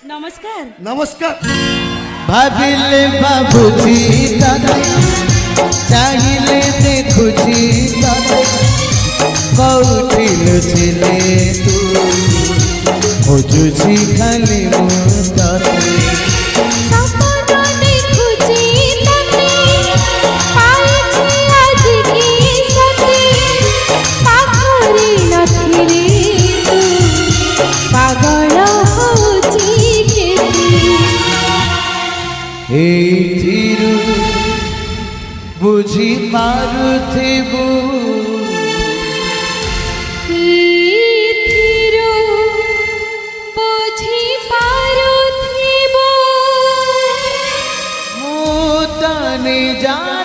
नमस्कार नमस्कार। भाविले बाबूजी तते चाहिए देखुची तते कौठी लुचिले तू खोजुची खाली मुतते बुझी पारुथिबु बुझी पारुथिबु मोतने जा